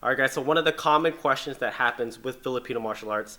All right, guys, so one of the common questions that happens with Filipino martial arts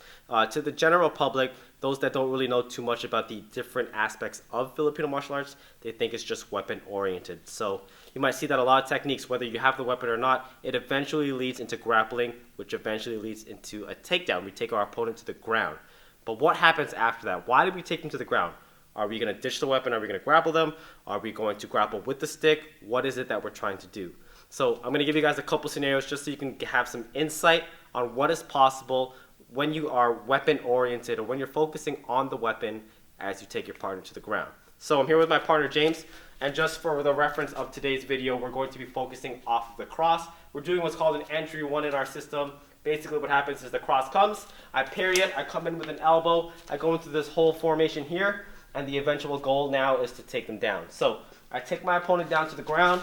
to the general public, those that don't really know too much about the different aspects of Filipino martial arts, they think it's just weapon oriented. So you might see that a lot of techniques, whether you have the weapon or not, it eventually leads into grappling, which eventually leads into a takedown. We take our opponent to the ground. But what happens after that? Why did we take them to the ground? Are we going to ditch the weapon? Are we going to grapple them? Are we going to grapple with the stick? What is it that we're trying to do? So I'm going to give you guys a couple scenarios just so you can have some insight on what is possible when you are weapon oriented or when you're focusing on the weapon as you take your partner to the ground. So I'm here with my partner James, and just for the reference of today's video, we're going to be focusing off of the cross. We're doing what's called an entry one in our system. Basically what happens is the cross comes, I parry it, I come in with an elbow, I go into this whole formation here, and the eventual goal now is to take them down. So I take my opponent down to the ground.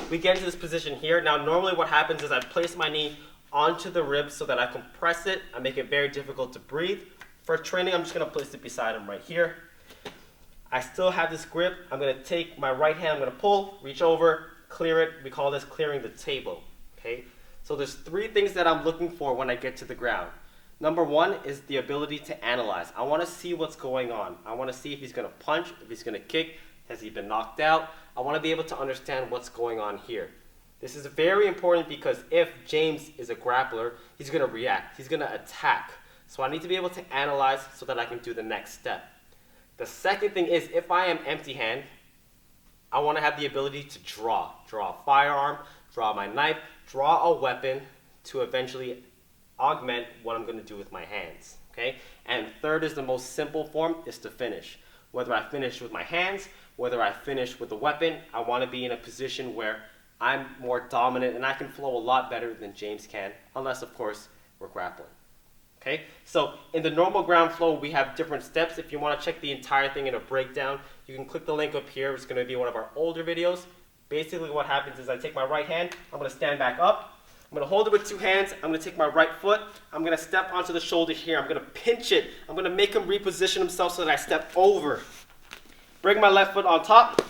We get into this position here. Now normally what happens is I place my knee onto the ribs so that I compress it. I make it very difficult to breathe. For training, I'm just going to place it beside him right here. I still have this grip. I'm going to take my right hand, I'm going to pull, reach over, clear it. We call this clearing the table. Okay? So there's three things that I'm looking for when I get to the ground. Number one is the ability to analyze. I want to see what's going on. I want to see if he's going to punch, if he's going to kick, has he been knocked out. I want to be able to understand what's going on here. This is very important because if James is a grappler, he's going to react. He's going to attack. So I need to be able to analyze so that I can do the next step. The second thing is if I am empty hand, I want to have the ability to draw. Draw a firearm, draw my knife, draw a weapon to eventually augment what I'm going to do with my hands. Okay? And third is the most simple form, is to finish. Whether I finish with my hands, whether I finish with the weapon, I want to be in a position where I'm more dominant and I can flow a lot better than James can, unless of course we're grappling. Okay? So in the normal ground flow, we have different steps. If you want to check the entire thing in a breakdown, you can click the link up here. It's going to be one of our older videos. Basically what happens is I take my right hand, I'm going to stand back up. I'm going to hold it with two hands. I'm going to take my right foot. I'm going to step onto the shoulder here. I'm going to pinch it. I'm going to make him reposition himself so that I step over. Bring my left foot on top.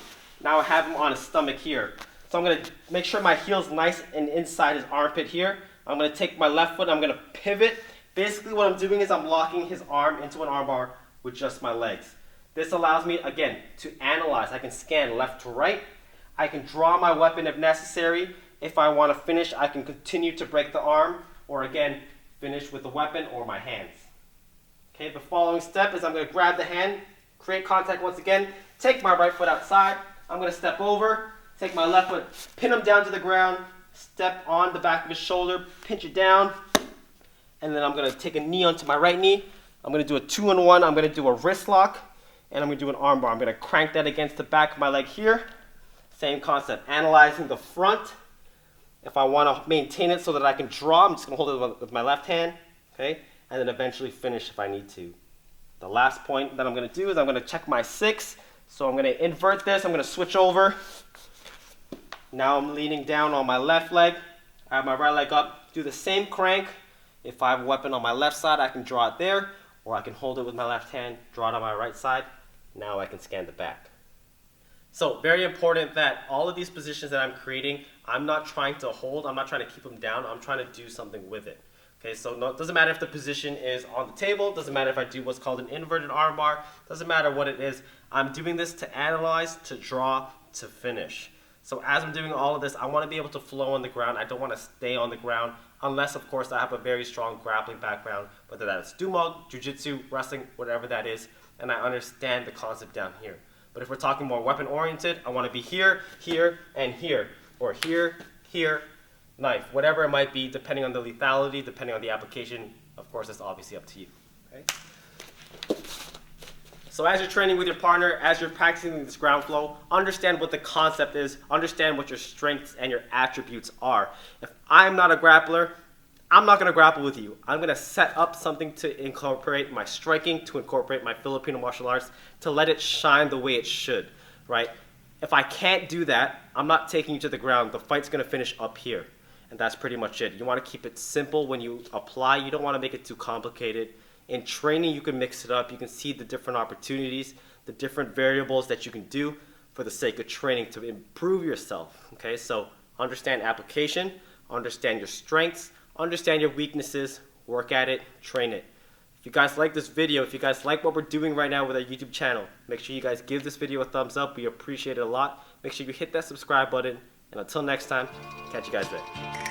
Now I have him on his stomach here. So I'm going to make sure my heel's nice and inside his armpit here. I'm going to take my left foot. I'm going to pivot. Basically what I'm doing is I'm locking his arm into an armbar with just my legs. This allows me, again, to analyze. I can scan left to right. I can draw my weapon if necessary. If I want to finish, I can continue to break the arm, or again, finish with the weapon or my hands. Okay, the following step is I'm going to grab the hand, create contact once again, take my right foot outside, I'm going to step over, take my left foot, pin him down to the ground, step on the back of his shoulder, pinch it down, and then I'm going to take a knee onto my right knee. I'm going to do a 2-in-1, I'm going to do a wrist lock, and I'm going to do an arm bar. I'm going to crank that against the back of my leg here. Same concept, analyzing the front. If I want to maintain it so that I can draw, I'm just going to hold it with my left hand, okay, and then eventually finish if I need to. The last point that I'm going to do is I'm going to check my 6. So I'm going to invert this. I'm going to switch over. Now I'm leaning down on my left leg. I have my right leg up. Do the same crank. If I have a weapon on my left side, I can draw it there, or I can hold it with my left hand, draw it on my right side. Now I can scan the back. So very important that all of these positions that I'm creating, I'm not trying to hold, I'm not trying to keep them down, I'm trying to do something with it. Okay, so it doesn't matter if the position is on the table, doesn't matter if I do what's called an inverted armbar, doesn't matter what it is. I'm doing this to analyze, to draw, to finish. So as I'm doing all of this, I want to be able to flow on the ground. I don't want to stay on the ground unless, of course, I have a very strong grappling background, whether that's dumog, jiu-jitsu, wrestling, whatever that is, and I understand the concept down here. But if we're talking more weapon-oriented, I want to be here, here, and here, or here, here, knife, whatever it might be, depending on the lethality, depending on the application. Of course, it's obviously up to you. Okay? So as you're training with your partner, as you're practicing this ground flow, understand what the concept is, understand what your strengths and your attributes are. If I'm not a grappler, I'm not going to grapple with you. I'm going to set up something to incorporate my striking, to incorporate my Filipino martial arts, to let it shine the way it should, right? If I can't do that, I'm not taking you to the ground. The fight's going to finish up here. And that's pretty much it. You want to keep it simple when you apply. You don't want to make it too complicated. In training, you can mix it up. You can see the different opportunities, the different variables that you can do for the sake of training to improve yourself. Okay, so understand application, understand your strengths, understand your weaknesses, work at it, train it. If you guys like this video, if you guys like what we're doing right now with our YouTube channel, make sure you guys give this video a thumbs up. We appreciate it a lot. Make sure you hit that subscribe button. And until next time, catch you guys later.